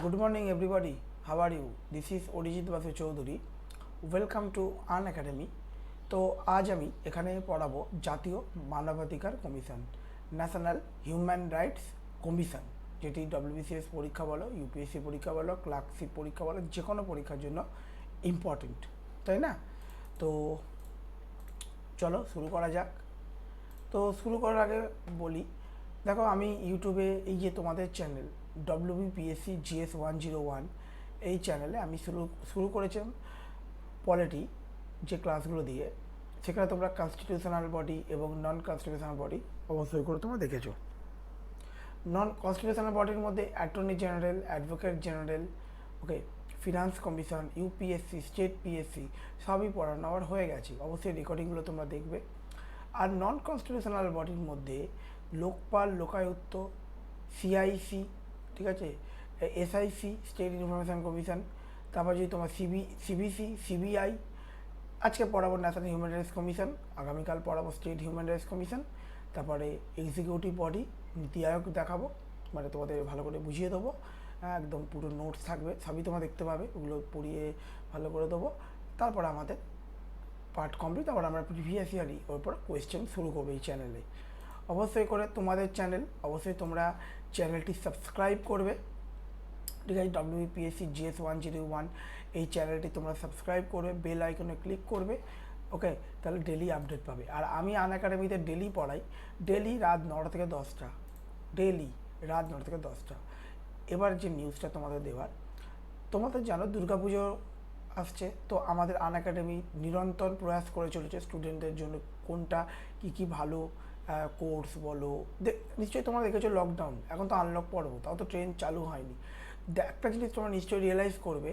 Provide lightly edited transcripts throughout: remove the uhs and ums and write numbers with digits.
Good morning, everybody. How are you? This is Orijit Basu Choudhury. Welcome to Unacademy. তো আজ আমি এখানে পড়াবো জাতীয় মানবাধিকার কমিশন, ন্যাশনাল হিউম্যান রাইটস কমিশন, যেটি ডব্লিউবিসিএস পরীক্ষা বলো, ইউপিএসসি পরীক্ষা বলো, ক্লার্কশিপ পরীক্ষা বলো, যে কোনো পরীক্ষার জন্য ইম্পর্টেন্ট, তাই না? তো চলো শুরু করা যাক। তো শুরু করার আগে বলি, দেখো আমি ইউটিউবে এই যে তোমাদের চ্যানেল ডব্লিউবিপিএসসি জিএস 101, এই চ্যানেলে আমি শুরু শুরু করেছিলাম পলিটি যে ক্লাসগুলো দিয়ে। সেখানে তোমরা কনস্টিটিউশনাল বডি এবং নন কনস্টিটিউশনাল বডি অবশ্যই করে তোমরা দেখেছো। নন কনস্টিটিউশনাল বডির মধ্যে attorney general, advocate general, okay, finance commission, UPSC, state PSC সবই পড়ানো আমার হয়ে গেছে, অবশ্যই রেকর্ডিংগুলো তোমরা দেখবে। আর নন কনস্টিটিউশনাল বডির মধ্যে লোকপাল, লোকায়ুক্ত, সিআইসি, ঠিক আছে, এসআইসি, স্টেট ইনফরমেশন কমিশন, তারপর যদি তোমার সিবিসি, সিবিআই, আজকে পড়াবো ন্যাশনাল হিউম্যান রাইটস কমিশন, আগামীকাল পড়াবো স্টেট হিউম্যান রাইটস কমিশন, তারপরে এক্সিকিউটিভ বডি নীতি আয়োগ দেখাবো, মানে তোমাদের ভালো করে বুঝিয়ে দেবো। একদম পুরো নোটস থাকবে, সবই তোমরা দেখতে পাবে, ওগুলো পড়িয়ে ভালো করে দেবো। তারপর আমাদের পার্ট কমপ্লিট, তারপর আমরা প্রিভিয়াস ইয়ারই ওর পর কোয়েশ্চেন শুরু করবো এই চ্যানেলে। অবশ্যই করে তোমাদের চ্যানেল, অবশ্যই তোমরা চ্যানেলটি সাবস্ক্রাইব করবে, ঠিক আছে? ডব্লিউবিপিএসসি জিএস 101 এই চ্যানেলটি তোমরা সাবস্ক্রাইব করবে, বেল আইকনে ক্লিক করবে, ওকে, তাহলে ডেলি আপডেট পাবে। আর আমি আন একাডেমিতে ডেলি পড়াই, ডেলি রাত 9টা থেকে 10টা, ডেলি রাত 9টা থেকে 10টা। এবার যে নিউজটা তোমাদের দেওয়ার, তোমাদের জানো দুর্গাপুজো আসছে, তো আমাদের আন একাডেমি নিরন্তর প্রয়াস করে চলেছে স্টুডেন্টদের জন্য কোনটা কী ভালো কোর্স বলো। নিশ্চয়ই তোমরা দেখেছো লকডাউন, এখন তো আনলক পর্ব, তাও তো ট্রেন চালু হয়নি। একটা জিনিস তোমরা নিশ্চয়ই রিয়েলাইজ করবে,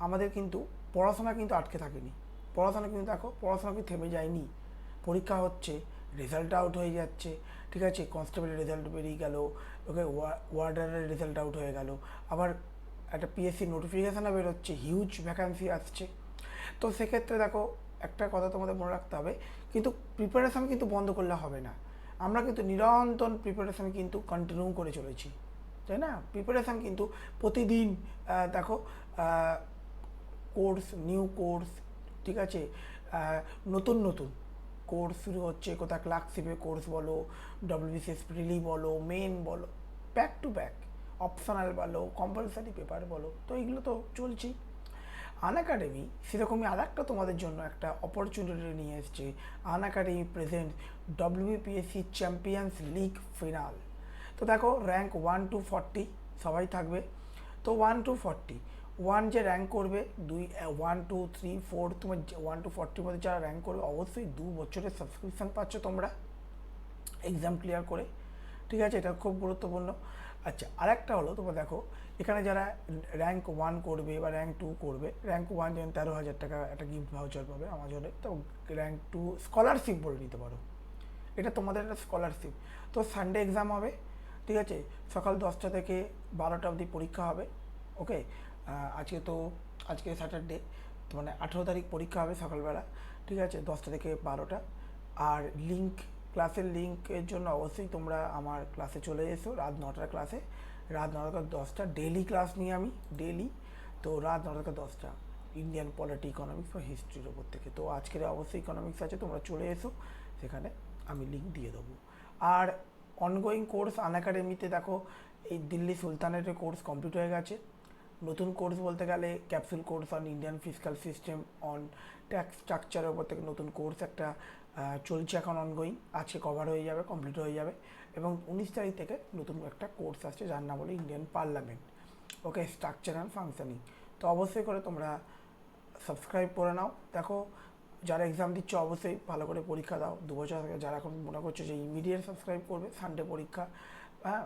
আমাদের কিন্তু পড়াশোনা কিন্তু আটকে থাকেনি। পড়াশোনা কিন্তু দেখো, পড়াশোনা কিন্তু থেমে যায়নি। পরীক্ষা হচ্ছে, রেজাল্ট আউট হয়ে যাচ্ছে, ঠিক আছে, কনস্টেবলের রেজাল্ট বেরিয়ে গেল, ওকে, ওয়ার্ডারের রেজাল্ট আউট হয়ে গেল, আবার একটা পিএসসি নোটিফিকেশানও বেরোচ্ছে, হিউজ ভ্যাকান্সি আসছে। তো সেক্ষেত্রে দেখো, একটা কথা তোমাদের মনে রাখতে হবে, কিন্তু প্রিপারেশান কিন্তু বন্ধ করলে হবে না। আমরা কিন্তু নিরন্তর প্রিপারেশান কিন্তু কন্টিনিউ করে চলেছি, তাই না? প্রিপারেশান কিন্তু প্রতিদিন দেখো, কোর্স, নিউ কোর্স, ঠিক আছে, নতুন নতুন কোর্স শুরু হচ্ছে, কোথাও ক্লার্কশিপে কোর্স বলো, ডব্লিউবিসিএস প্রিলি বলো, মেন বলো, ব্যাক টু ব্যাক, অপশনাল বলো, কম্পালসারি পেপার বলো, তো এইগুলো তো চলছেই। আন একাডেমি সেরকমই আর একটা তোমাদের জন্য একটা অপরচুনিটি নিয়ে এসছে। Unacademy present WBPSC champions league final. তো দেখো, র্যাঙ্ক 1 to 40 সবাই থাকবে। তো 1 to 40, 1 যে র্যাঙ্ক করবে, 2, 1, 2, 3, 4, তোমার 1 to 40 মধ্যে যারা র্যাঙ্ক করবে, অবশ্যই 2 বছরের সাবস্ক্রিপশান পাচ্ছ তোমরা এক্সাম ক্লিয়ার করে, ঠিক আছে? এটা খুব গুরুত্বপূর্ণ। আচ্ছা, আরেকটা হলো, তোমরা দেখো এখানে যারা র্যাঙ্ক 1 করবে বা র্যাঙ্ক 2 করবে, র্যাঙ্ক 1 যেমন 13,000 টাকা একটা গিফট ভাউচার পাবে আমাজনে, তো র্যাঙ্ক 2 স্কলারশিপ বলে নিতে পারো, এটা তোমাদের একটা স্কলারশিপ। তো সানডে এক্সাম হবে, ঠিক আছে, সকাল 10টা থেকে 12টা অবধি পরীক্ষা হবে, ওকে। আজকে তো, আজকে স্যাটারডে, তো মানে 18 তারিখ পরীক্ষা হবে সকালবেলা, ঠিক আছে, 10টা থেকে 12টা। আর লিঙ্ক, ক্লাসের লিঙ্কের জন্য অবশ্যই তোমরা আমার ক্লাসে চলে এসো, রাত 9টার ক্লাসে, রাত 9টা থেকে 10টা ডেইলি ক্লাস নিই আমি, ডেইলি। তো রাত 9টা থেকে 10টা ইন্ডিয়ান পলিটি, ইকোনমিক্স বা হিস্ট্রির ওপর থেকে। তো আজকের অবশ্যই ইকোনমিক্স আছে, তোমরা চলে এসো, সেখানে আমি লিঙ্ক দিয়ে দেবো। আর অনগোয়িং কোর্স আন একাডেমিতে দেখো, এই দিল্লি সুলতানের কোর্স কমপ্লিট হয়ে গেছে। নতুন কোর্স বলতে গেলে capsule course on Indian fiscal system, on tax স্ট্রাকচারের ওপর থেকে নতুন কোর্স একটা চলছে এখন অনগোয়িং, আজকে কভার হয়ে যাবে, কমপ্লিট হয়ে যাবে। এবং 19 তারিখ থেকে নতুন একটা কোর্স আসছে যার নাম হলো Indian parliament, okay, structure and functioning. তো অবশ্যই করে তোমরা সাবস্ক্রাইব করে নাও। দেখো, যারা এক্সাম দিচ্ছ অবশ্যই ভালো করে পরীক্ষা দাও। 2 বছর আগে যারা এখন মনে করছো যে ইমিডিয়েট সাবস্ক্রাইব করবে, সানডে পরীক্ষা, হ্যাঁ,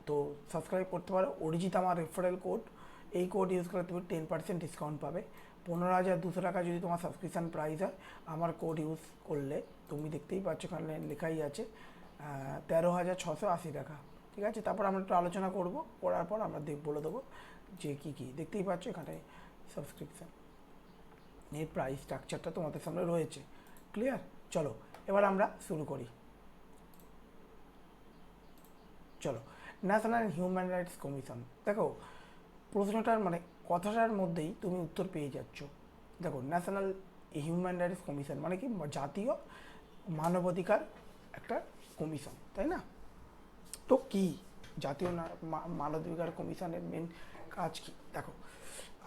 তো সাবস্ক্রাইব করতে পারো। অরিজিৎ আমার রেফারেল কোড, এই কোড ইউজ করে তুমি 10% ডিসকাউন্ট পাবে। 15,200 টাকা যদি তোমার সাবস্ক্রিপশান প্রাইস হয়, আমার কোড ইউজ করলে তুমি দেখতেই পাচ্ছ এখানে লেখাই আছে 13,680 টাকা, ঠিক আছে। তারপর আমরা একটু আলোচনা করব, করার পর আমরা বলে দেবো যে কী কী, দেখতেই পাচ্ছ এখানে সাবস্ক্রিপশান এর প্রাইস স্ট্রাকচারটা তোমাদের সামনে রয়েছে, ক্লিয়ার? চলো এবার আমরা শুরু করি। চলো, ন্যাশনাল হিউম্যান রাইটস কমিশন, দেখো প্রশ্নটার মানে কথাটার মধ্যেই তুমি উত্তর পেয়ে যাচ্ছ। দেখো, ন্যাশনাল হিউম্যান রাইটস কমিশন মানে কি? জাতীয় মানবাধিকার একটা কমিশন, তাই না? তো কি জাতীয় মানবাধিকার কমিশনের মেন কাজ কি? দেখো,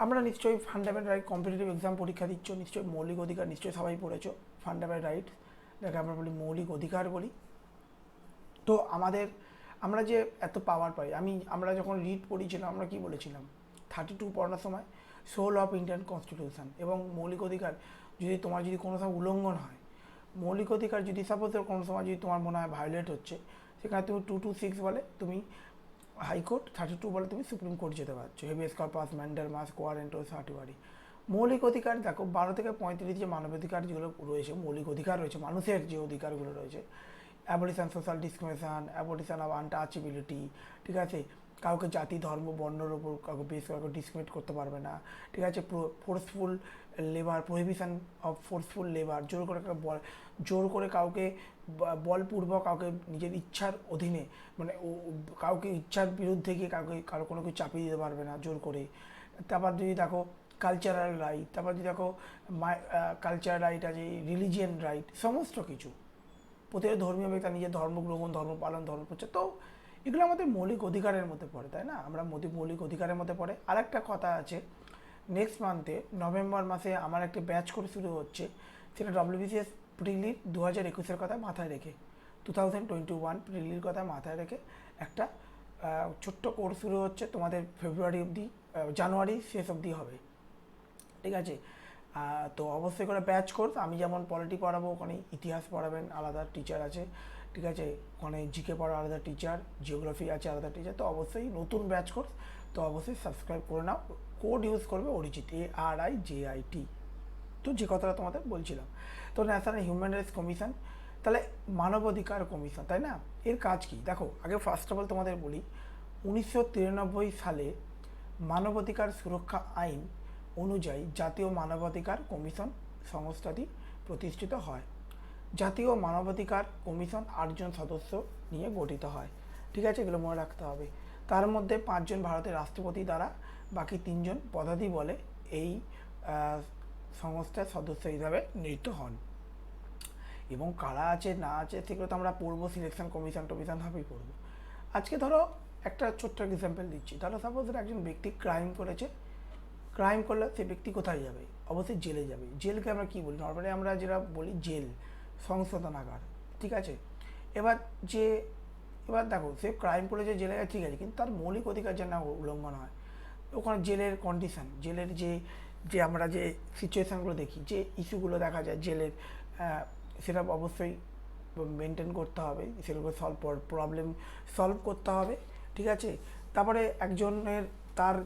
আমরা নিশ্চয়ই ফান্ডামেন্টাল রাইট, কম্পিটিটিভ এক্সাম পরীক্ষা দিচ্ছ, নিশ্চয়ই মৌলিক অধিকার নিশ্চয়ই সবাই পড়েছো। ফান্ডামেন্টাল রাইট যাকে আমরা বলি মৌলিক অধিকার বলি। তো আমরা যে এত পাওয়ার পাই, আমরা যখন রিড পড়িয়েছিলাম আমরা কি বলেছিলাম? 32 পড়ার সময় সোল অফ ইন্ডিয়ান কনস্টিটিউশন এবং মৌলিক অধিকার যদি তোমার যদি কোনো সময় উল্লঙ্ঘন হয়, মৌলিক অধিকার যদি সাপোজ কোনো সময় যদি তোমার মনে হয় ভায়োলেট হচ্ছে, সেখানে তুমি 226 বলে তুমি হাইকোর্ট, 32 বলে তুমি সুপ্রিম কোর্ট যেতে পারছো, হেভিয়াস কর্পাস, ম্যান্ডারমাস, কোয়ারেন্টো, সার্টিওয়ারি। মৌলিক অধিকার দেখো 12 থেকে 35 যে মানবাধিকার যেগুলো রয়েছে, মৌলিক অধিকার রয়েছে, মানুষের যে অধিকারগুলো রয়েছে, abolition social discrimination, abolition of untouchability, ঠিক আছে, কাউকে জাতি ধর্ম বর্ণের ওপর কাউকে বেশ কাউকে ডিসক্রিমিনেট করতে পারবে না, ঠিক আছে, forceful labour, prohibition of forceful labour, জোর করে কাউকে বলপূর্বক কাউকে নিজের ইচ্ছার অধীনে মানে কাউকে ইচ্ছার বিরুদ্ধে গিয়ে কারো কোনো কিছু চাপিয়ে দিতে পারবে না জোর করে। তারপর যদি দেখো কালচারাল রাইট, তারপর যদি দেখো কালচারাল রাইট আছে, রিলিজিয়ান রাইট, সমস্ত কিছু প্রতিটা ধর্মীয় ব্যক্তি তার নিজের ধর্ম গ্রহণ, ধর্ম পালন, ধর্ম প্রচার, তো এগুলো আমাদের মৌলিক অধিকারের মধ্যে পড়ে, তাই না? আমরা মৌলিক অধিকারের মধ্যে পড়ে। আর একটা কথা আছে, নেক্সট মান্থে নভেম্বর মাসে আমার একটা ব্যাচ করে শুরু হচ্ছে, সেটা WBCS প্রিলির 2021-এর কথা মাথায় রেখে, 2021 প্রিলির কথা মাথায় রেখে একটা ছোট্ট কোর্স শুরু হচ্ছে, তোমাদের ফেব্রুয়ারি অবধি, জানুয়ারি শেষ অবধি হবে, ঠিক আছে? তো অবশ্যই করে ব্যাচ কোর্স, আমি যেমন পলিটি পড়াবো, ওখানে ইতিহাস পড়াবেন আলাদা টিচার আছে, ঠিক আছে, ওখানে জিকে পড়া আলাদা টিচার, জিওগ্রাফি আছে আলাদা টিচার। তো অবশ্যই নতুন ব্যাচ কোর্স, তো অবশ্যই সাবস্ক্রাইব করে নাও। কোড ইউজ করবে অরিজিৎ, ARIJIT। তো যে কথাটা তোমাদের বলছিলাম, তো ন্যাশনাল হিউম্যান রাইটস কমিশন, তাহলে মানবাধিকার কমিশন, তাই না? এর কাজ কি? দেখো, আগে ফার্স্ট অফ অল তোমাদের বলি, 1993 সালে মানবাধিকার সুরক্ষা আইন অনুযায়ী জাতীয় মানবাধিকার কমিশন সংস্থাটি প্রতিষ্ঠিত হয়। জাতীয় মানবাধিকার কমিশন 8 জন সদস্য নিয়ে গঠিত হয়, ঠিক আছে, এগুলো মনে রাখতে হবে। তার মধ্যে 5 জন ভারতের রাষ্ট্রপতি দ্বারা, বাকি 3 জন পদাধি বলে এই সংস্থার সদস্য হিসাবে নিযুক্ত হন। এবং কারা আছে না আছে সেগুলো তো আমরা পড়বো, সিলেকশন কমিশন টমিশন ভাবেই পড়বো। আজকে ধরো একটা ছোট্ট এক্সাম্পল দিচ্ছি, ধরো সাপোজ একজন ব্যক্তি ক্রাইম করেছে, ক্রাইম করলে সে ব্যক্তি কোথায় যাবে? অবশ্যই জেলে যাবে। জেলকে আমরা কী বলি? নর্মালি আমরা যেটা বলি জেল, সংশোধনাগার, ঠিক আছে। এবার দেখো, সে ক্রাইম করেছে, জেলে গেছে, ঠিক আছে, কিন্তু তার মৌলিক অধিকার যেন উল্লঙ্ঘন হয়, ওখানে জেলের কন্ডিশন, জেলের যে আমরা যে সিচুয়েশানগুলো দেখি, যে ইস্যুগুলো দেখা যায় জেলের, সেটা অবশ্যই মেনটেন করতে হবে, সেগুলো প্রবলেম সলভ করতে হবে, ঠিক আছে। তারপরে একজনের তার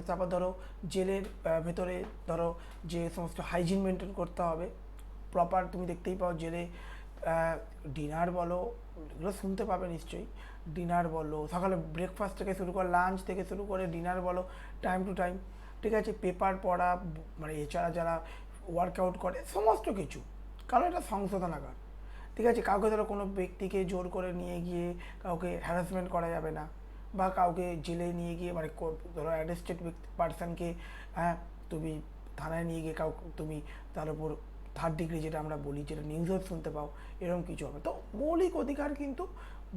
তারপর ধরো জেলের ভেতরে ধরো যে সমস্ত হাইজিন মেনটেন করতে হবে প্রপার, তুমি দেখতেই পাও জেলে ডিনার বলো, এগুলো শুনতে পাবে নিশ্চয়ই, ডিনার বলো, সকালে ব্রেকফাস্ট থেকে শুরু করে লাঞ্চ থেকে শুরু করে ডিনার বলো, টাইম টু টাইম, ঠিক আছে, পেপার পড়া, মানে এছাড়া যারা ওয়ার্কআউট করে সমস্ত কিছু, কারণ এটা সংশোধনাগার, ঠিক আছে। কাউকে ধরো কোনো ব্যক্তিকে জোর করে নিয়ে গিয়ে কাউকে হ্যারাসমেন্ট করা যাবে না, বা কাউকে জেলে নিয়ে গিয়ে মানে ধরো অ্যারেস্টেড পার্সনকে, হ্যাঁ, তুমি থানায় নিয়ে গিয়ে তুমি তার উপর 3rd ডিগ্রি যেটা আমরা বলি, যেটা নিউজও শুনতে পাও, এরকম কিছু হবে। তো মৌলিক অধিকার কিন্তু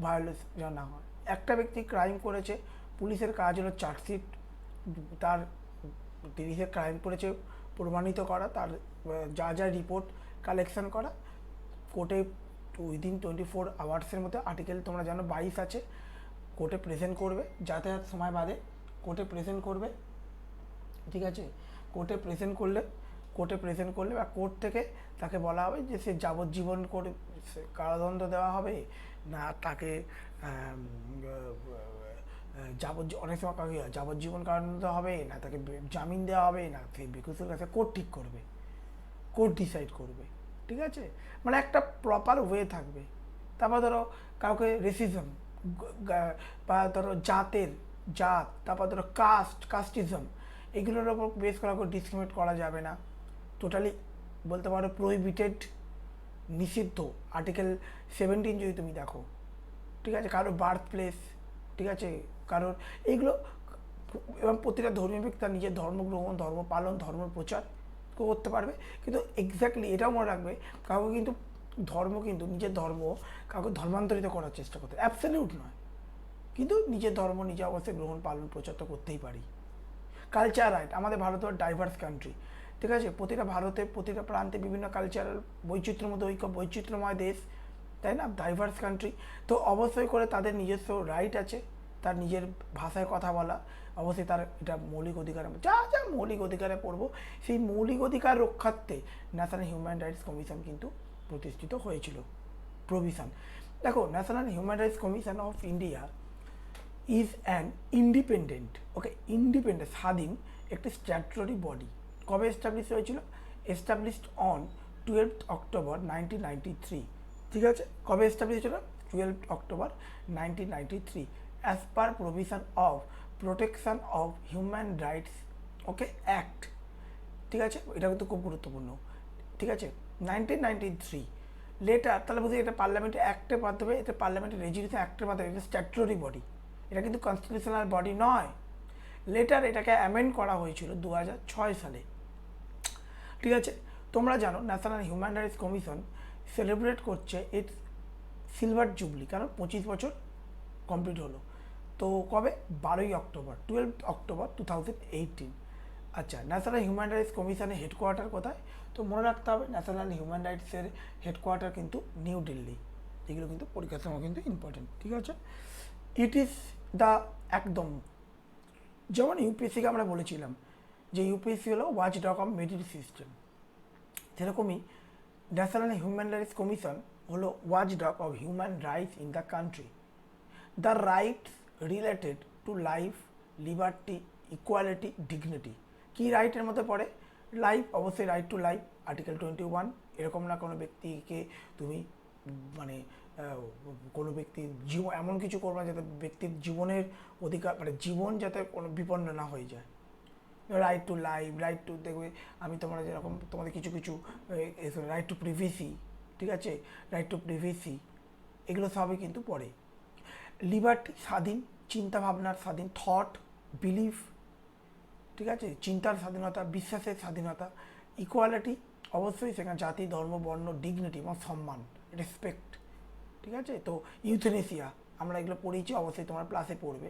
ভায়োলেশন না হয়। একটা ব্যক্তি ক্রাইম করেছে, পুলিশের কাজ হলো চার্জশিট, তার তিনি সে ক্রাইম করেছে প্রমাণিত করা, তার যা রিপোর্ট কালেকশন করা, কোর্টে উইদিন 24 আওয়ার্সের মধ্যে, আর্টিকেল তোমরা জানো 22 আছে, কোর্টে প্রেজেন্ট করবে, যাতায়াত সময় বাদে কোর্টে প্রেজেন্ট করবে, ঠিক আছে। কোর্টে প্রেজেন্ট করলে বা কোর্ট থেকে তাকে বলা হবে যে সে যাবজ্জীবন করে কারাদণ্ড দেওয়া হবে, না তাকে অনেক সময় কাউকে যাবজ্জীবন কারাদণ্ড হবে, না তাকে জামিন দেওয়া হবে, না সে বেকসুর কাছে কোর্ট ঠিক করবে, কোর্ট ডিসাইড করবে, ঠিক আছে। মানে একটা প্রপার ওয়ে থাকবে। তারপর ধরো কাউকে রেসিজম বা ধরো জাত, তারপর ধরো কাস্টিজম, এগুলোর ওপর বেস করা করে ডিসক্রিমিনেট করা যাবে না, টোটালি বলতে পারো প্রোহিবিটেড, নিষিদ্ধ, আর্টিকেল 17 যদি তুমি দেখো, ঠিক আছে। কারোর বার্থ প্লেস, ঠিক আছে, কারোর এইগুলো এবং প্রতিটা ধর্মীয় ব্যক্তি তার নিজের ধর্ম গ্রহণ, ধর্ম পালন, ধর্ম প্রচার করতে পারবে। কিন্তু এক্স্যাক্টলি এটাও মনে রাখবে, কাউকে কিন্তু ধর্ম কিন্তু নিজের ধর্ম কাউকে ধর্মান্তরিত করার চেষ্টা করতে, অ্যাবসলিউট নয়, কিন্তু নিজের ধর্ম নিজে অবশ্যই গ্রহণ পালন প্রচার তো করতেই পারি। কালচার রাইট, আমাদের ভারত ডাইভার্স কান্ট্রি, ঠিক আছে, প্রতিটা ভারতে প্রতিটা প্রান্তে বিভিন্ন কালচারাল বৈচিত্র্যের মধ্যে ঐক্য, বৈচিত্র্যময় দেশ, তাই না, ডাইভার্স কান্ট্রি। তো অবশ্যই করে তাদের নিজস্ব রাইট আছে, তার নিজের ভাষায় কথা বলা, অবশ্যই তার এটা মৌলিক অধিকার, যা যা মৌলিক অধিকারে পড়বো, সেই মৌলিক অধিকার রক্ষার্থে ন্যাশনাল হিউম্যান রাইটস কমিশন কিন্তু প্রতিষ্ঠিত হয়েছিল। প্রভিশন, দেখো, national human rights commission of India is an independent, okay, independent স্বাধীন একটি স্ট্যাটুটরি বডি। কবে এস্টাবলিশ হয়েছিল? এস্টাবলিশড অন 12 অক্টোবর 1993, ঠিক আছে, কবে এস্টাবলিশ হয়েছিল? 12 October 1993, as per provision of protection of human rights, okay, act, ঠিক আছে, এটা কিন্তু খুব গুরুত্বপূর্ণ, ঠিক আছে, 1993। লেটার, তাহলে বুঝি এটা পার্লামেন্টের অ্যাক্টের মাধ্যমে, এটা পার্লামেন্টের রেজুলেশন অ্যাক্টের মাধ্যমে, এটা স্ট্যাটুটরি বডি, এটা কিন্তু কনস্টিটিউশনাল বডি নয়। লেটার এটাকে অ্যামেন্ড করা হয়েছিল 2006 সালে, ঠিক আছে। তোমরা জানো national human rights commission celebrate করছে ইটস সিলভার জুবলি, কারণ 25 বছর কমপ্লিট হলো। তো কবে? 12 অক্টোবর, 12 অক্টোবর 2018। আচ্ছা, ন্যাশনাল হিউম্যান রাইটস কমিশনের হেডকোয়ার্টার কোথায়? তো মনে রাখতে হবে ন্যাশনাল হিউম্যান রাইটসের হেডকোয়ার্টার কিন্তু নিউ দিল্লি। এগুলো কিন্তু পরীক্ষার সময় কিন্তু ইম্পর্টেন্ট, ঠিক আছে। ইট ইজ দ্য, একদম যেমন ইউপিএসসিকে আমরা বলেছিলাম যে ইউপিএসসি হলো watch dog of merit system, সেরকমই ন্যাশনাল হিউম্যান রাইটস কমিশন হলো watch dog of human rights in the country. The rights related to life, liberty, equality, dignity. কী রাইটের মধ্যে পড়ে? লাইফ, অবশ্যই রাইট টু লাইফ, আর্টিকেল 21। এরকম না কোনো ব্যক্তিকে তুমি মানে কোনো ব্যক্তির জীবন এমন কিছু করবে না যাতে ব্যক্তির জীবনের অধিকার, মানে জীবন যাতে কোনো বিপন্ন না হয়ে যায়। Right to life, right two, দেখবে আমি তোমরা যেরকম তোমাদের কিছু কিছু রাইট টু প্রিভেসি, ঠিক আছে, রাইট টু প্রিভেসি, এগুলো সবই কিন্তু পড়ে। লিবার্টি, স্বাধীন চিন্তা ভাবনার স্বাধীন, থট, বিলিফ, ঠিক আছে, চিন্তার স্বাধীনতা, বিশ্বাসের স্বাধীনতা। ইকুয়ালিটি, অবশ্যই সেখানে জাতি, ধর্ম, বর্ণ, ডিগনিটি এবং সম্মান, রেসপেক্ট, ঠিক আছে। তো ইউথেনেসিয়া, আমরা এগুলো পড়েছি, অবশ্যই তোমার প্লাসে পড়বে।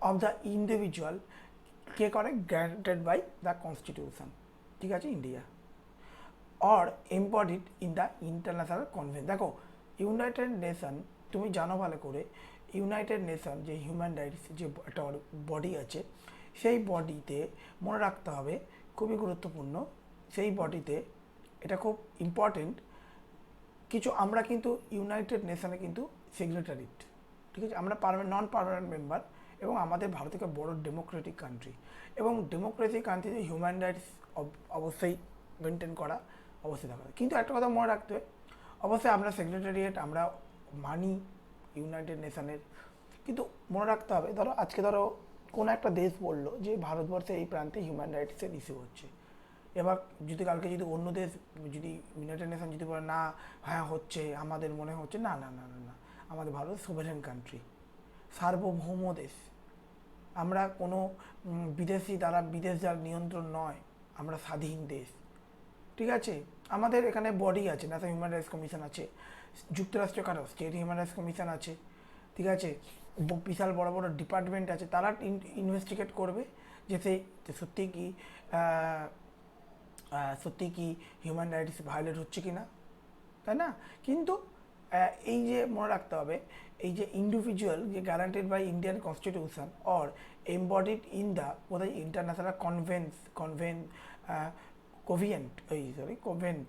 অফ দ্য ইন্ডিভিজুয়াল, কে করে? গ্যারান্টেড বাই দ্য কনস্টিটিউশন, ঠিক আছে, India, or embodied in the international convention. দেখো, ইউনাইটেড নেশন, তুমি জানো ভালো করে, ইউনাইটেড নেশন যে হিউম্যান রাইটস যে একটা বডি আছে, সেই বডিতে মনে রাখতে হবে, খুবই গুরুত্বপূর্ণ, সেই বডিতে এটা খুব ইম্পর্টেন্ট কিছু, আমরা কিন্তু ইউনাইটেড নেশনে কিন্তু সিগনেটারিট, ঠিক আছে, আমরা নন পার্মানেন্ট মেম্বার, এবং আমাদের ভারত থেকে বড় ডেমোক্রেটিক কান্ট্রি, এবং ডেমোক্রেটিক কান্ট্রিতে হিউম্যান রাইটস অবশ্যই মেনটেন করা অবশ্যই দরকার। কিন্তু একটা কথা মনে রাখতে হবে, অবশ্যই আমরা সেক্রেটারিয়েট আমরা মানি ইউনাইটেড নেশনের, কিন্তু মনে রাখতে হবে, ধরো আজকে ধরো কোনো একটা দেশ বললো যে ভারতবর্ষে এই প্রান্তে হিউম্যান রাইটসের ইস্যু হচ্ছে, এবার যদি কালকে যদি অন্য দেশ, যদি ইউনাইটেড নেশন যদি বলে না হ্যাঁ হচ্ছে, আমাদের মনে হচ্ছে, না না না না না, আমাদের ভারত সোভারেন কান্ট্রি, সার্বভৌম দেশ, আমরা কোনো বিদেশি দ্বারা বিদেশ যার নিয়ন্ত্রণ নয়, আমরা স্বাধীন দেশ, ঠিক আছে। আমাদের এখানে বডি আছে, ন্যাশনাল হিউম্যান রাইটস কমিশন আছে, যুক্তরাষ্ট্রে কারো স্টেট হিউম্যান রাইটস কমিশন আছে, ঠিক আছে, বিশাল বড় বড় ডিপার্টমেন্ট আছে, তারা ইনভেস্টিগেট করবে যে সেই সত্যি কি হিউম্যান রাইটস ভায়োলেট হচ্ছে কি না, তাই না। কিন্তু এই যে মনে রাখতে হবে, এই যে ইন্ডিভিজুয়াল যে guaranteed by Indian constitution or embodied in the কোথায় international covenant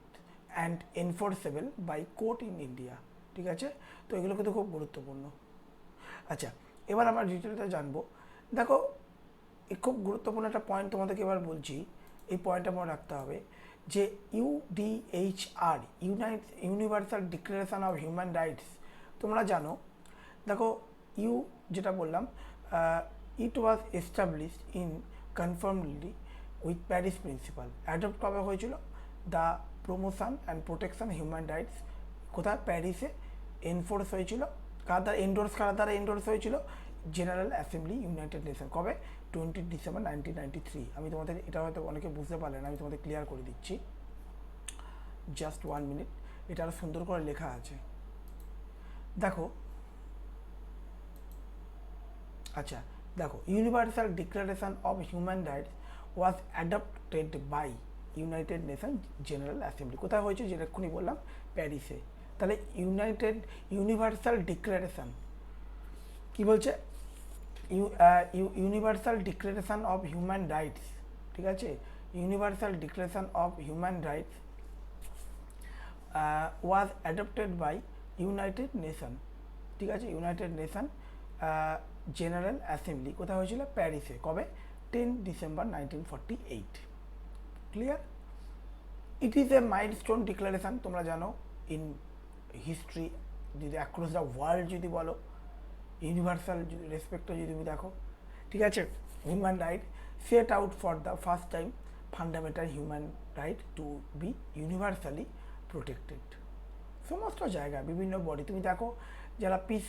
and enforceable by court in India, ঠিক আছে। তো এগুলো কিন্তু খুব গুরুত্বপূর্ণ। আচ্ছা, এবার আমরা ডিটেলটা জানবো। দেখো, এই খুব গুরুত্বপূর্ণ একটা পয়েন্ট তোমাদেরকে এবার বলছি, এই পয়েন্টটা মনে রাখতে হবে যে UDHR, universal declaration of human rights, তোমরা জানো, দেখো যেটা বললাম, it was established in conformity with Paris principle. Adopt কবে হয়েছিল? The promotion and protection human rights, কোথায়? প্যারিসে এনফোর্স হয়েছিল। কার দ্বারা এন্ডোর্স হয়েছিল? জেনারেল অ্যাসেম্বলি ইউনাইটেড নেশন, কবে? December 1993। আমি তোমাদের এটা হয়তো অনেকে বুঝতে পারলেন, আমি তোমাদের ক্লিয়ার করে দিচ্ছি, জাস্ট 1 মিনিট। এটা আরও সুন্দর করে লেখা আছে, দেখো। আচ্ছা দেখো, Universal declaration of human Rights was adopted by United Nation General Assembly. কোথায় হয়েছে, যেটা এক্ষুনি বললাম, প্যারিসে। তাহলে ইউনিভার্সাল ডিক্লারেশন কি বলছে, Universal declaration of human rights, ঠিক আছে, Universal declaration of human Rights was adopted by United Nation, ঠিক আছে, ইউনাইটেড নেশন জেনারেল অ্যাসেম্বলি। কোথায় হয়েছিল, প্যারিসে। কবে, 10 December 1948। Clear? It is a milestone declaration, তোমরা জানো, ইন হিস্ট্রি, যদি অ্যাক্রস দ্য ওয়ার্ল্ড যদি বলো, ইউনিভার্সাল রেসপেক্টে যদি তুমি দেখো, ঠিক আছে, human right set out for the first time fundamental human right to be universally protected. সমস্ত জায়গা, বিভিন্ন বডি, তুমি দেখো যারা পিস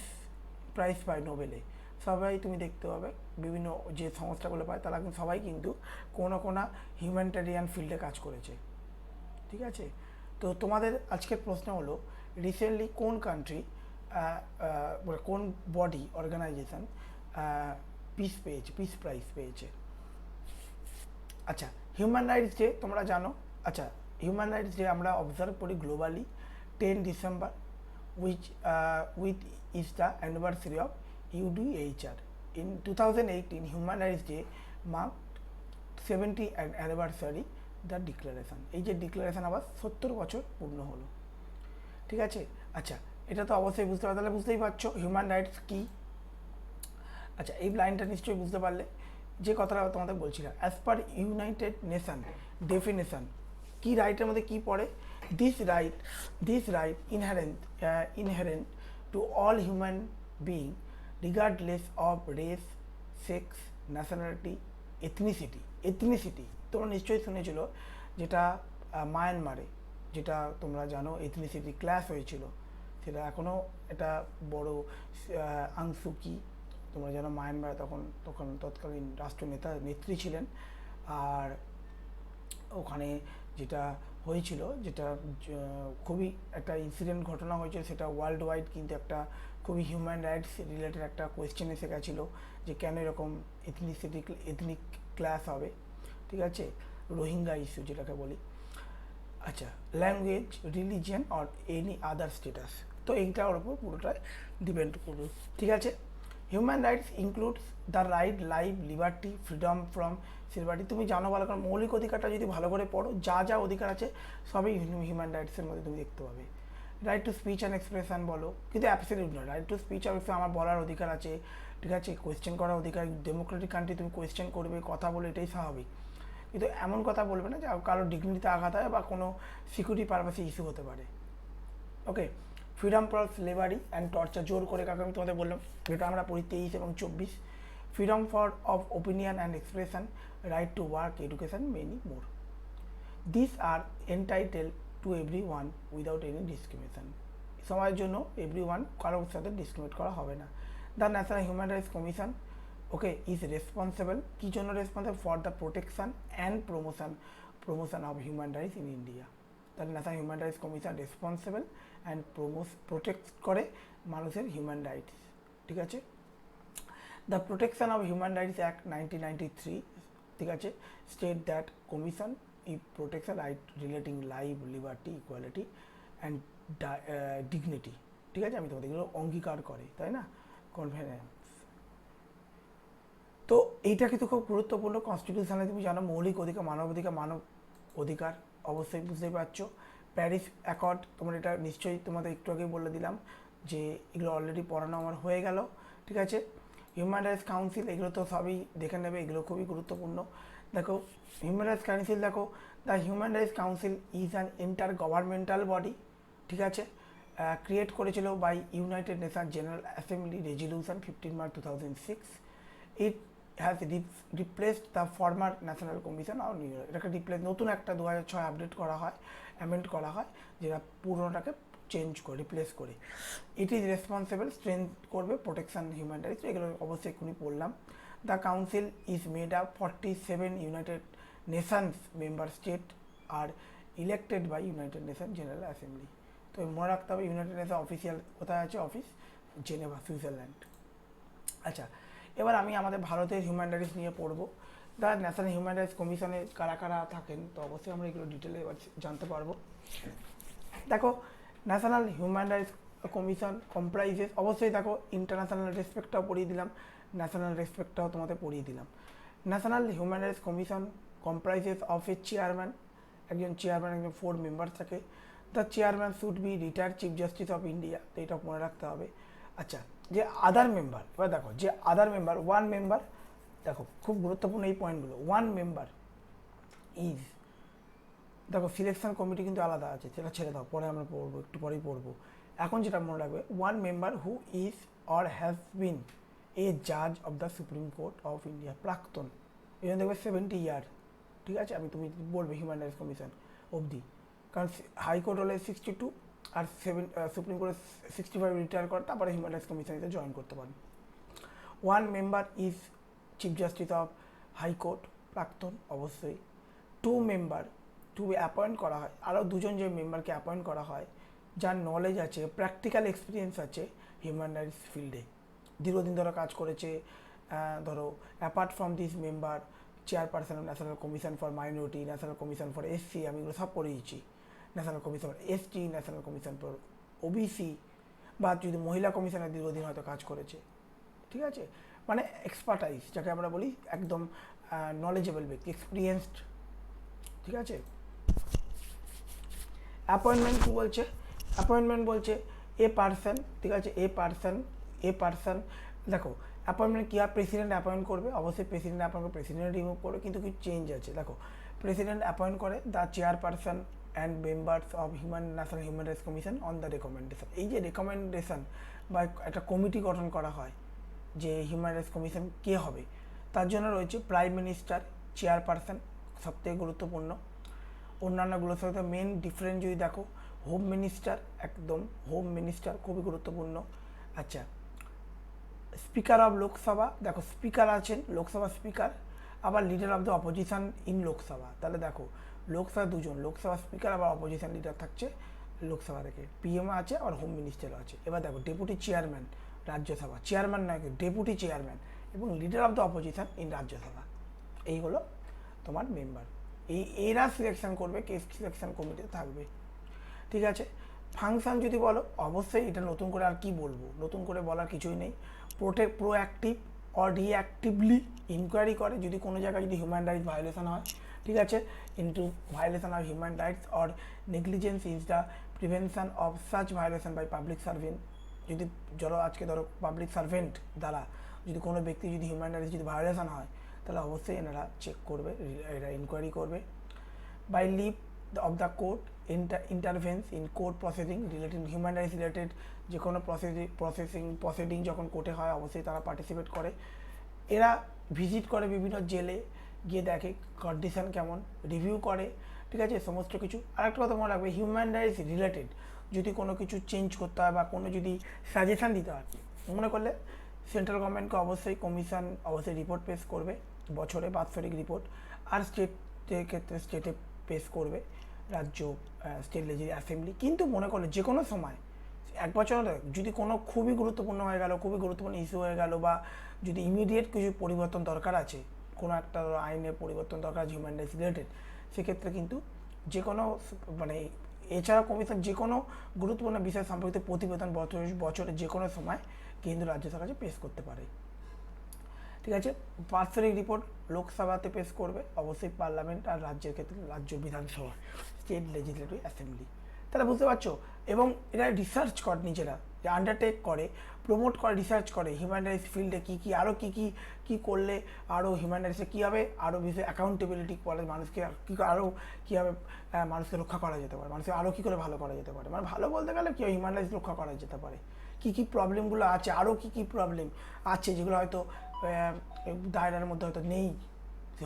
প্রাইজ পায় নোবেলে, সবাই তুমি দেখতে পাবে, বিভিন্ন যে সংস্থাগুলো পায় তারা কিন্তু সবাই কিন্তু কোনো না কোনো হিউম্যানিটেরিয়ান ফিল্ডে কাজ করেছে, ঠিক আছে। তো তোমাদের আজকের প্রশ্ন হলো, রিসেন্টলি কোন কান্ট্রি, কোন বডি অর্গানাইজেশন পিস পেয়েছে, পিস প্রাইজ পেয়েছে। আচ্ছা, হিউম্যান রাইটস ডে তোমরা জানো। আচ্ছা, হিউম্যান রাইটস ডে আমরা অবজার্ভ করি globally 10 December, with is the anniversary of UDHR. In 2018, Human Rights Day marked 70th anniversary the declaration. এই যে ডিক্লারেশন আবার 70 বছর পূর্ণ হলো, ঠিক আছে। আচ্ছা, এটা তো অবশ্যই বুঝতে পারো, তাহলে বুঝতেই পারছো হিউম্যান রাইটস কী। আচ্ছা, এই লাইনটা নিশ্চয়ই বুঝতে পারলে, যে কথাটা তোমাদের বলছিলাম, as per United nation definition, কি রাইটের মধ্যে কি পড়ে, this right inherent to all human being regardless of race, sex, nationality, ethnicity। তোমরা নিশ্চয়ই শুনেছিল, যেটা মায়ানমারে, যেটা তোমরা জানো এথনিসিটি ক্লাস হয়েছিল, সেটা এখনও এটা বড় আং সু কি, তোমরা জানো মায়ানমারে তখন তৎকালীন নেত্রী ছিলেন। আর ওখানে যেটা হয়েছিল, যেটা খুবই একটা ইনসিডেন্ট ঘটনা হয়েছিল, সেটা ওয়ার্ল্ড ওয়াইড কিন্তু একটা খুবই হিউম্যান রাইটস রিলেটেড একটা কোয়েশ্চেন এসে গেছিলো, যে কেন এরকম এথনিক ক্লাস হবে, ঠিক আছে, রোহিঙ্গা ইস্যু যেটাকে বলি। আচ্ছা, language, religion or any other status, তো এইটার ওপর পুরোটাই ডিপেন্ড করবে, ঠিক আছে। Human rights includes the right life, liberty, freedom from সিলবার্টি। তুমি জানো ভালো, কারণ মৌলিক অধিকারটা যদি ভালো করে পড়ো, যা যা অধিকার আছে সবই হিউম্যান রাইটসের মধ্যে তুমি দেখতে পাবে। Right to speech and expression বলো, কিন্তু অ্যাবসলিউট নয়। রাইট টু স্পিচ অবশ্যই আমার বলার অধিকার আছে, ঠিক আছে, কোয়েশ্চেন করার অধিকার, ডেমোক্রেটিক কান্ট্রি তুমি কোয়েশ্চেন করবে, কথা বলে, এটাই স্বাভাবিক। কিন্তু এমন কথা বলবে না যে কারো ডিগনিটিতে আঘাত হয় বা কোনো সিকিউরিটি পারপাসে ইস্যু হতে পারে। Okay, freedom for slavery and torture, জোর করে কাকে আমি তোমাদের বললাম, যেটা আমরা পড়ি 23 এবং 24। Freedom for of opinion and expression, right to work, education, many more. This are entitle to everyone without any discrimination. সবার জন্য এভরি ওয়ান, কারোর সাথে ডিসক্রিমিনেট করা হবে না। The national human rights commission, okay, is responsible, কী জন্য responsible, for the protection and promotion of human rights in India. তাহলে national human rights commission responsible and protect করে মানুষের হিউম্যান রাইটস, ঠিক আছে। The protection of human rights act 1993, ঠিক আছে, state that commission protection right relating life, liberty, equality and dignity, ঠিক আছে। আমি তোমাদের এগুলো অঙ্গীকার করে, তাই না, কনফারেন্স। তো এইটা কিন্তু খুব গুরুত্বপূর্ণ। কনস্টিটিউশনে তুমি জানো মৌলিক অধিকার, মানব অধিকার অবশ্যই বুঝতেই পারছো। প্যারিস অ্যাকর্ড, তোমার এটা নিশ্চয়ই তোমাদের একটু আগে বলে দিলাম, যে এগুলো অলরেডি পড়ানো আমার হয়ে গেল, ঠিক আছে। হিউম্যান রাইটস কাউন্সিল, এগুলো তো সবই দেখে নেবে, এগুলো খুবই গুরুত্বপূর্ণ। দেখো হিউম্যান রাইটস কাউন্সিল, দেখো the human rights council is an inter governmental body, ঠিক আছে, ক্রিয়েট করেছিল by United Nation General Assembly resolution 15 March 2006। It has replaced the former national commission of New York. এটাকে নতুন একটা 2006 আপডেট করা হয়, amend করা হয়, যেটা পুরোনোটাকে চেঞ্জ করে, রিপ্লেস করে। ইট ইজ রেসপন্সিবল, স্ট্রেংথ করবে প্রোটেকশন হিউম্যান রাইটস, এগুলো অবশ্যই এক্ষুনি পড়লাম। The council is made up 47 United Nations member state are elected by United Nations General Assembly. তো মনে রাখতে হবে ইউনাইটেড নেশন অফিসিয়াল কোথায় আছে, অফিস জেনেভা, সুইজারল্যান্ড। আচ্ছা, এবার আমি আমাদের ভারতের হিউম্যান রাইটস নিয়ে পড়বো। দ্য ন্যাশনাল হিউম্যান রাইটস কমিশনে কারা কারা থাকেন, তো অবশ্যই আমরা এগুলো ডিটেলে এবার জানতে পারবো। দেখো, national human rights commission comprises, অবশ্যই দেখো ইন্টারন্যাশনাল রেসপেক্টটাও পড়িয়ে দিলাম, ন্যাশনাল রেসপেক্টটাও তোমাদের পড়িয়ে দিলাম। National human rights commission comprises of a chairman, একজন চেয়ারম্যান, একজন 4 মেম্বার থাকে। The chairman should be retired chief justice of India, তো এটা মনে রাখতে হবে। আচ্ছা, যে আদার মেম্বার, এবার দেখো যে আদার মেম্বার, 1 মেম্বার, দেখো খুব গুরুত্বপূর্ণ এই পয়েন্টগুলো। 1 মেম্বার ইজ, দেখো সিলেকশন কমিটি কিন্তু আলাদা আছে, সেটা ছেড়ে দাও, পরে আমরা পড়বো, একটু পরেই পড়বো। এখন যেটা মনে রাখবে, 1 member who is or has been a জাজ of the supreme court of India, প্রাক্তন, এই জন্য দেখবে 70 ইয়ার, ঠিক আছে। তুমি বলবে হিউম্যান রাইটস কমিশন অবধি, কারণ হাইকোর্ট হলে 62 আর সুপ্রিম কোর্টে 65 রিটায়ার করে, তারপরে হিউম্যান রাইটস কমিশনে জয়েন করতে পারেন। 1 member is chief justice of high court, প্রাক্তন অবশ্যই। 2 মেম্বার টু অ্যাপয়েন্ট করা হয়, আরও 2জন যে মেম্বারকে অ্যাপয়েন্ট করা হয় যার নলেজ আছে, প্র্যাকটিক্যাল এক্সপিরিয়েন্স আছে হিউম্যান রাইটস ফিল্ডে, দীর্ঘদিন ধরে কাজ করেছে। ধরো apart from this member, chairperson of national commission for minority, national commission for SC, আমি এগুলো সব পড়িয়েছি, national commission for ST, national commission for OBC, বা যদি মহিলা কমিশনে দীর্ঘদিন হয়তো কাজ করেছে, ঠিক আছে। মানে এক্সপার্টাইজ যাকে আমরা বলি, একদম নলেজেবল ব্যক্তি, এক্সপিরিয়েন্সড, ঠিক আছে। অ্যাপয়েন্টমেন্ট কী বলছে, অ্যাপয়েন্টমেন্ট বলছে এ পার্সন, ঠিক আছে, এ পার্সন, দেখো অ্যাপয়েন্টমেন্ট কী হয়, প্রেসিডেন্ট অ্যাপয়েন্ট করবে, অবশ্যই প্রেসিডেন্ট অ্যাপয়েন্ট করবে, প্রেসিডেন্ট রিমুভ করবে, কিন্তু কিছু চেঞ্জ আছে। দেখো, প্রেসিডেন্ট অ্যাপয়েন্ট করে the chairperson and members of national human rights commission on the recommendation, এই যে রেকমেন্ডেশন বা একটা কমিটি গঠন করা হয় যে হিউম্যান রাইটস কমিশন কে হবে, তার জন্য রয়েছে প্রাইম মিনিস্টার, চেয়ারপারসন সবথেকে গুরুত্বপূর্ণ। অন্যান্যগুলোর সাথে মেন ডিফারেন্স যদি দেখো, হোম মিনিস্টার, একদম হোম মিনিস্টার খুবই গুরুত্বপূর্ণ। আচ্ছা, স্পিকার অফ লোকসভা, দেখো স্পিকার আছেন লোকসভা স্পিকার, আবার leader of the opposition in Lok Sabha, তাহলে দেখো লোকসভা 2জন, লোকসভা স্পিকার আবার অপোজিশন লিডার থাকছে লোকসভা থেকে, পিএম আছে আর হোম মিনিস্টারও আছে। এবার দেখো ডেপুটি চেয়ারম্যান রাজ্যসভা, চেয়ারম্যান নয়, ডেপুটি চেয়ারম্যান এবং leader of the opposition in Rajya Sabha, এই হলো তোমার মেম্বার। এরা সিলেকশন করবে, কে সিলেকশন কমিটিতে থাকবে, ঠিক আছে। ফাংশন যদি বলো, অবশ্যই এটা নতুন করে আর কি বলবো, নতুন করে বলার কিছুই নেই। প্রোঅ্যাক্টিভ অর রিঅ্যাক্টিভলি ইনকোয়ারি করে যদি কোনো জায়গায় যদি হিউম্যান রাইটস ভায়োলেশন হয়, ঠিক আছে। Into violation of human rights or negligence is the prevention of such violation by public servant, যদি আজকে ধরো পাবলিক সার্ভেন্ট দ্বারা যদি কোনো ব্যক্তি যদি হিউম্যান রাইটস যদি ভায়োলেশন হয়, তাহলে অবশ্যই এনারা চেক করবে, এরা ইনকোয়ারি করবে। By leave of the court intervenes in court proceeding related, human rights related যে কোনো প্রসিডিং যখন কোর্টে হয়, অবশ্যই তারা পার্টিসিপেট করে। এরা ভিজিট করে বিভিন্ন জেলে, গিয়ে দেখে কন্ডিশন কেমন, রিভিউ করে, ঠিক আছে, সমস্ত কিছু। আরেকটা কথা মনে রাখবে, হিউম্যান রাইটস রিলেটেড যদি কোনো কিছু চেঞ্জ করতে হয় বা কোনো যদি সাজেশান দিতে হয় মনে করলে, সেন্ট্রাল গভর্নমেন্টকে অবশ্যই কমিশন অবশ্যই রিপোর্ট পেশ করবে, বছরে বাৎসরিক রিপোর্ট, আর স্টেটের ক্ষেত্রে স্টেটে পেশ করবে রাজ্য, স্টেট লেজিসলেটিভ অ্যাসেম্বলি। কিন্তু মনে করলে যে কোনো সময় 1 বছর যদি কোনো খুবই গুরুত্বপূর্ণ হয়ে গেল, খুবই গুরুত্বপূর্ণ ইস্যু হয়ে গেল, বা যদি ইমিডিয়েট কিছু পরিবর্তন দরকার আছে, কোনো একটা আইনের পরিবর্তন দরকার আছে হিউম্যান রাইটস রিলেটেড, সেক্ষেত্রে কিন্তু যে কোনো মানে এছাড়া কমিশন যে কোনো গুরুত্বপূর্ণ বিষয় সম্পর্কিত প্রতিবেদন বছরে যে কোনো সময় কেন্দ্র রাজ্য সরকার কাছে পেশ করতে পারে, ঠিক আছে। বাৎসরিক রিপোর্ট লোকসভাতে পেশ করবে, অবশ্যই পার্লামেন্ট, আর রাজ্যের ক্ষেত্রে রাজ্য বিধানসভা, স্টেট লেজিসলেটিভ অ্যাসেম্বলি। তাহলে বুঝতে পারছো, এবং এরা রিসার্চ করে, নিজেরা যে আন্ডারটেক করে, প্রমোট করে, রিসার্চ করে হিউম্যান রাইটস ফিল্ডে কী আরও কী করলে আরও হিউম্যান রাইটসে কীভাবে আরও বেশি অ্যাকাউন্টেবিলিটি করে, মানুষকে আরও কীভাবে মানুষকে রক্ষা করা যেতে পারে, মানুষকে আরও কী করে ভালো করা যেতে পারে, মানে ভালো বলতে গেলে কী হিউম্যান রাইটস রক্ষা করা যেতে পারে, কী প্রবলেমগুলো আছে, আরও কী প্রবলেম আছে যেগুলো হয়তো দায়রার মধ্যে হয়তো নেই,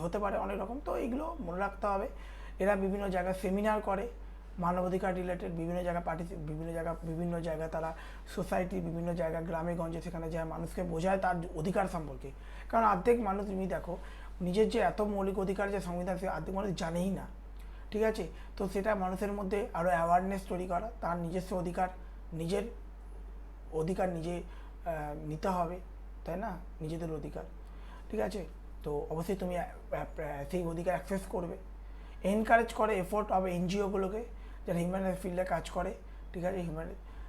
হতে পারে অনেক রকম, তো এইগুলো মনে রাখতে হবে। এরা বিভিন্ন জায়গায় সেমিনার করে, মানবাধিকার রিলেটেড বিভিন্ন জায়গায় তারা সোসাইটি, বিভিন্ন জায়গায় গ্রামে গঞ্জে সেখানে যায়, মানুষকে বোঝায় তার অধিকার সম্পর্কে। কারণ অর্ধেক মানুষ, তুমি দেখো, নিজের যে এত মৌলিক অধিকার যে সংবিধান, সে অর্ধেক মানুষ জানেই না। ঠিক আছে, তো সেটা মানুষের মধ্যে আরও অ্যাওয়ারনেস তৈরি করা, তার নিজস্ব নিজের অধিকার নিজে নিতে হবে, তাই না? নিজেদের অধিকার। ঠিক আছে, তো অবশ্যই তুমি সেই অধিকার অ্যাক্সেস করবে। এনকারেজ করে এফোর্ট হবে এনজিওগুলোকে যারা হিউম্যান রাইটস ফিল্ডে কাজ করে। ঠিক আছে,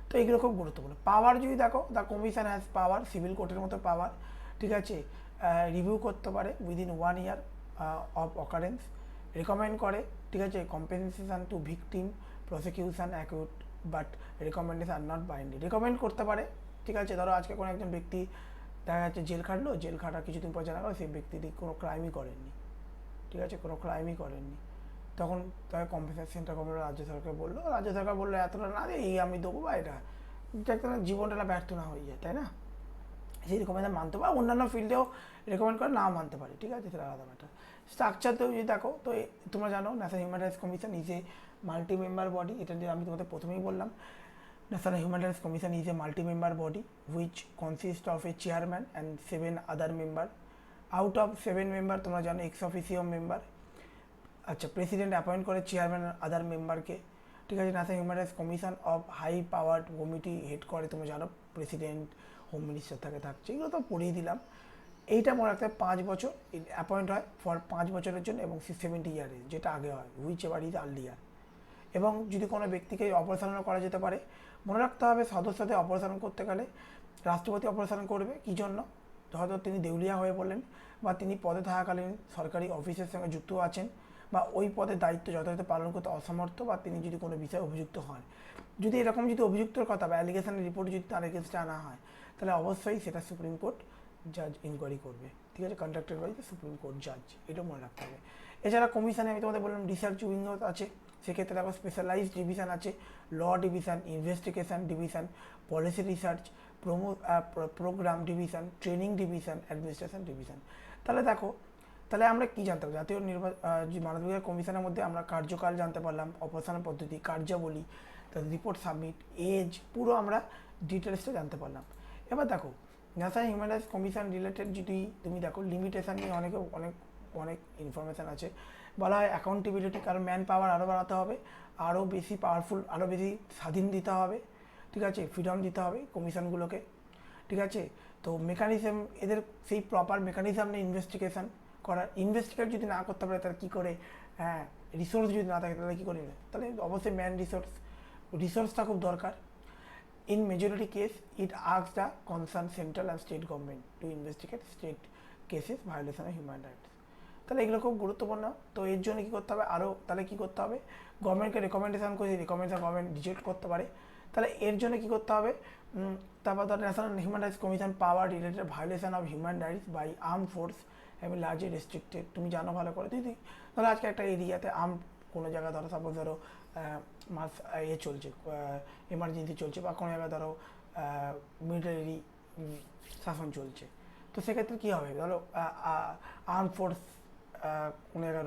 তো এগুলো খুব গুরুত্বপূর্ণ। পাওয়ার যদি দেখো, the commission has power, civil কোর্টের মতো পাওয়ার। ঠিক আছে, রিভিউ করতে পারে within 1 year of occurrence, recommend করে। ঠিক আছে, compensation two victim, prosecution acute, but recommendation not binding. Recommend করতে পারে। ঠিক আছে, ধরো আজকে কোনো একজন ব্যক্তি দেখা যাচ্ছে জেল খাটলো, জেল খাটার কিছুদিন পর জানা গেলো সেই ব্যক্তিটি কোনো ক্রাইমই করেননি। ঠিক আছে, কোনো ক্রাইমই করেননি, তখন তাকে কম্পেনসেশনটা কমলো, রাজ্য সরকার বললো এতটা না রে, এই আমি দেবো, বা এটা যাতে জীবনটা ব্যর্থ না হয়ে যায়, তাই না? সেই রেকমেন্ডেশন মানতে পারে, অন্যান্য ফিল্ডেও রেকমেন্ড করে নাও মানতে পারে। ঠিক আছে, সেটা আলাদা ম্যাটার। স্ট্রাকচারতেও যদি দেখো, তো তোমরা জানো national human rights commission is a multi member body. এটা যে আমি তোমাদের প্রথমেই বললাম, national human rights commission is a multi member body which consist of a chairman and 7 other member. Out of 7 member তোমরা জানো এক্স অফিসিও মেম্বার। আচ্ছা, president appoint করে চেয়ারম্যান আদার মেম্বারকে। ঠিক আছে, national human rights commission of high powered committee head করে, তোমরা জানো প্রেসিডেন্ট, হোম মিনিস্টার থাকছে, এগুলো তো পড়িয়ে দিলাম। এইটা মনে রাখতে 5 বছর অ্যাপয়েন্ট হয় ফর 5 বছরের জন্য, এবং 70 ইয়ারে, যেটা আগে হয়, হুইচ এভার ইজ আর্লিয়ার। এবং যদি কোনো ব্যক্তিকে অপসারণও করা যেতে পারে। মনে রাখতে হবে সদস্যদের অপসারণ করতে গেলে রাষ্ট্রপতি অপসারণ করবে। কী জন্য? হয়তো তিনি দেউলিয়া হয়ে পড়লেন, বা তিনি পদে থাকাকালীন সরকারি অফিসের সঙ্গে যুক্ত আছেন, বা ওই পদের দায়িত্ব যথাযথ পালন করতে অসমর্থ, বা তিনি যদি কোনো বিষয়ে অভিযুক্ত হন। যদি এরকম অভিযুক্তর কথা বা অ্যালিগেশনের রিপোর্ট যদি তার এগেনস্টে আনা হয়, তাহলে অবশ্যই সেটা সুপ্রিম কোর্ট জাজ ইনকোয়ারি করবে। ঠিক আছে, conducted by the supreme Court জাজ, এটা মনে রাখতে হবে। এছাড়া কমিশনে আমি তোমাদের বললাম রিসার্চ উইং আছে, সেক্ষেত্রে আবার স্পেশালাইজড ডিভিশন আছে, law division, investigation division, policy research, programme division, training division, administration division. তাহলে দেখো, তাহলে আমরা কী জানতে পারলাম? জাতীয় মানবাধিকার কমিশনের মধ্যে আমরা কার্যকাল জানতে পারলাম, অপসারণ পদ্ধতি, কার্যাবলী, তাদের রিপোর্ট সাবমিট, এজ, পুরো আমরা ডিটেলসটা জানতে পারলাম। এবার দেখো, national human rights commission related যদি তুমি দেখো, লিমিটেশন নিয়ে অনেক ইনফরমেশান আছে। বলা হয় অ্যাকাউন্টেবিলিটি, কারণ ম্যান পাওয়ার আরও বাড়াতে হবে, আরও বেশি পাওয়ারফুল, আরও বেশি স্বাধীন দিতে হবে। ঠিক আছে, ফ্রিডম দিতে হবে কমিশনগুলোকে। ঠিক আছে, তো মেকানিজম, এদের সেই প্রপার মেকানিজম নেই ইনভেস্টিগেশন করার। ইনভেস্টিগেট যদি না করতে পারে তাহলে কী করে? হ্যাঁ, রিসোর্স যদি না থাকে তাহলে কী করে? তাহলে অবশ্যই ম্যান রিসোর্সটা খুব দরকার। In majority case, it asks the concerned central and state government to investigate state cases violation of human rights. তাহলে এগুলো খুব গুরুত্বপূর্ণ। তো এর জন্য কী করতে হবে? আরও তাহলে কী করতে হবে? গভর্নমেন্টকে রেকমেন্ডেশন করে, রেকমেন্ডেশন গভর্নমেন্ট রিজেক্ট করতে পারে। তাহলে এর জন্য কী করতে হবে? তারপর ধর national human rights commission power related violation of human rights by arm force have largely restricted. তুমি জানো ভালো করে, দিদি ধরো আজকে একটা এরিয়াতে কোনো জায়গায় ধরো সাপোজ ধরো চলছে, এমার্জেন্সি চলছে, বা কোনো জায়গায় ধরো মিলিটারি শাসন চলছে, তো সেক্ষেত্রে কী হবে? ধরো আর্ম ফোর্স কোনো জায়গায়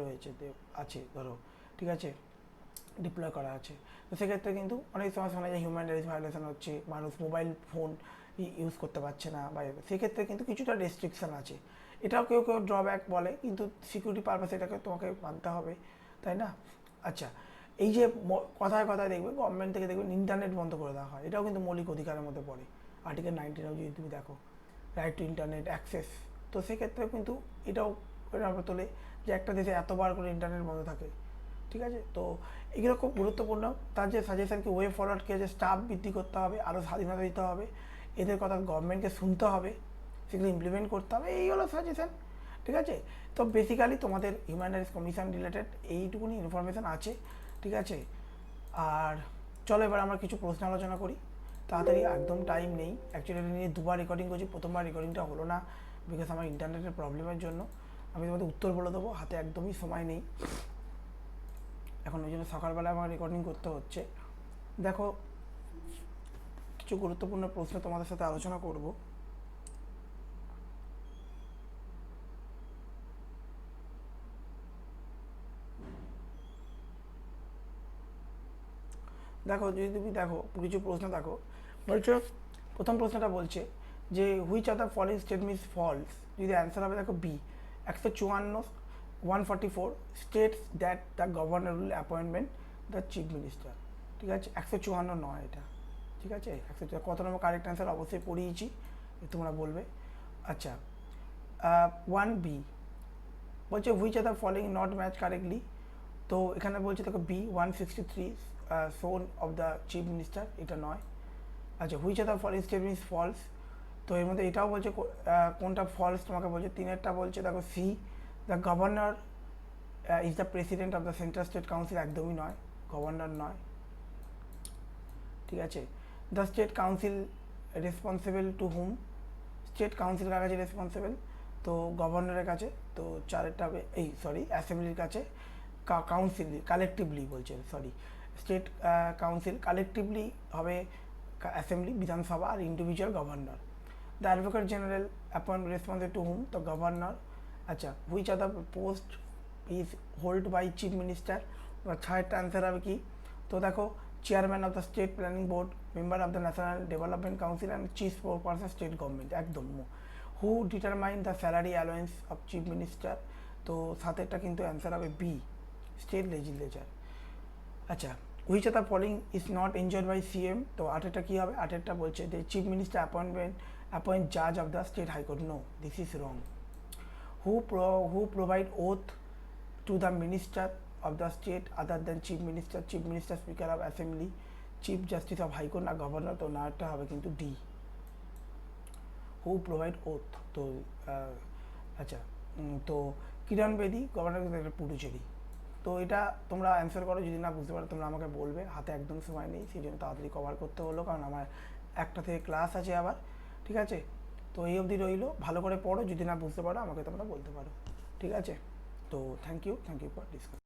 আছে ধরো, ঠিক আছে, ডিপ্লয় করা আছে, তো সেক্ষেত্রে কিন্তু অনেক সময় শোনা যায় হিউম্যান রাইটস ভায়োলেশন হচ্ছে, মানুষ মোবাইল ফোন ইউজ করতে পারছে না, বা সেক্ষেত্রে কিন্তু কিছুটা রেস্ট্রিকশান আছে। এটাও কেউ ড্রব্যাক বলে, কিন্তু সিকিউরিটি পারপাসে এটাকে তোমাকে মানতে হবে, তাই না? আচ্ছা, এই যে কথায় দেখবে গভর্নমেন্ট থেকে দেখবে ইন্টারনেট বন্ধ করে দেওয়া হয়, এটাও কিন্তু মৌলিক অধিকারের মধ্যে পড়ে। আর্টিকেল 19 যদি তুমি দেখো, রাইট টু ইন্টারনেট অ্যাক্সেস, তো সেক্ষেত্রেও কিন্তু এটাও তোলে যে একটা দেশে এতবার করে ইন্টারনেট বন্ধ থাকে। ঠিক আছে, তো এগুলো খুব গুরুত্বপূর্ণ। তার যে সাজেশন কি ওয়ে ফরওয়ার্ডকে যে স্টাফ বৃদ্ধি করতে হবে, আরও স্বাধীনতা দিতে হবে, এদের কথা গভর্নমেন্টকে শুনতে হবে, সেগুলো ইমপ্লিমেন্ট করতে হবে, এই হলো সাজেশন। ঠিক আছে, তো বেসিক্যালি তোমাদের হিউম্যান রাইটস কমিশন রিলেটেড এইটুকুনি ইনফরমেশান আছে। ঠিক আছে, আর চলো এবার আমরা কিছু প্রশ্ন আলোচনা করি তাড়াতাড়ি, একদম টাইম নেই। অ্যাকচুয়ালি এটা নিয়ে 2বার রেকর্ডিং করছি, প্রথমবার রেকর্ডিংটা হলো না বিকজ আমার ইন্টারনেটের প্রবলেমের জন্য। আমি তোমাদের উত্তর বলে দেবো, হাতে একদমই সময় নেই এখন, ওই জন্য সকালবেলা আমার রেকর্ডিং করতে হচ্ছে। দেখো, কিছু গুরুত্বপূর্ণ প্রশ্ন তোমাদের সাথে আলোচনা করব। দেখো যদি তুমি দেখো কিছু প্রশ্ন দেখো, বলছো প্রথম প্রশ্নটা বলছে যে which are the following statement false, যদি অ্যান্সার হবে দেখো B 154 144 states that the governor will appointment the chief minister. ঠিক আছে, 154 নয় এটা, ঠিক আছে 154 কত নম্বর কারেক্ট অ্যান্সার অবশ্যই পড়িয়েছি, তোমরা বলবে। আচ্ছা 1B বলছে which are the following not match correctly, তো এখানে বলছে দেখো B 163 sworn of the chief minister, এটা নয়। আচ্ছা which are the following statement false, তো এর মধ্যে এটাও বলছে কোনটা ফলস তোমাকে বলছে, তিনেরটা বলছে দেখো see the governor is the president of the central state council, একদমই নয়, গভর্নর নয়। ঠিক আছে, the state council responsible to hmm, state council কার কাছে রেসপন্সিবল, তো গভর্নরের কাছে। তো চারেরটা হবে এই সরি অ্যাসেম্বলির কাছে, কাউন্সিল কালেকটিভলি বলছে সরি, স্টেট কাউন্সিল কালেকটিভলি হবে অ্যাসেম্বলি বিধানসভা, আর individual governor. The advocate general appoint responsible to হুম, তো গভর্নর। আচ্ছা which are the post is hold by chief minister, থার্ডটা answer হবে কি, তো দেখো chairman of the state planning board, member of the national development council and chief person state government, একদম। হু determine the salary allowance of chief minister, তো সাতেরটা কিন্তু answer হবে B state legislature. আচ্ছা which are the following is not enjoyed by CM, তো আটেরটা কী হবে, আটেরটা বলছে যে চিফ মিনিস্টার অ্যাপয়েন্ট জাজ of the state high court, no this is wrong. Who provide oath to the minister of the state other than chief minister speaker of assembly, chief justice of high court না governor, তো নাটা হবে কিন্তু D who provide oath. তো আচ্ছা তো কিরণ বেদি governor Puducherry, তো এটা তোমরা অ্যান্সার করো, যদি না বুঝতে পারো তোমরা আমাকে বলবে, হাতে একদম সময় নেই সেই জন্য তাড়াতাড়ি কভার করতে হলো, কারণ আমার একটা থেকে ক্লাস আছে আবার। ঠিক আছে, তো এই অবধি রইলো, ভালো করে পড়ো, যদি না বুঝতে পারো আমাকে তোমরা বলতে পারো। ঠিক আছে, তো থ্যাংক ইউ ফর ডিসকাস।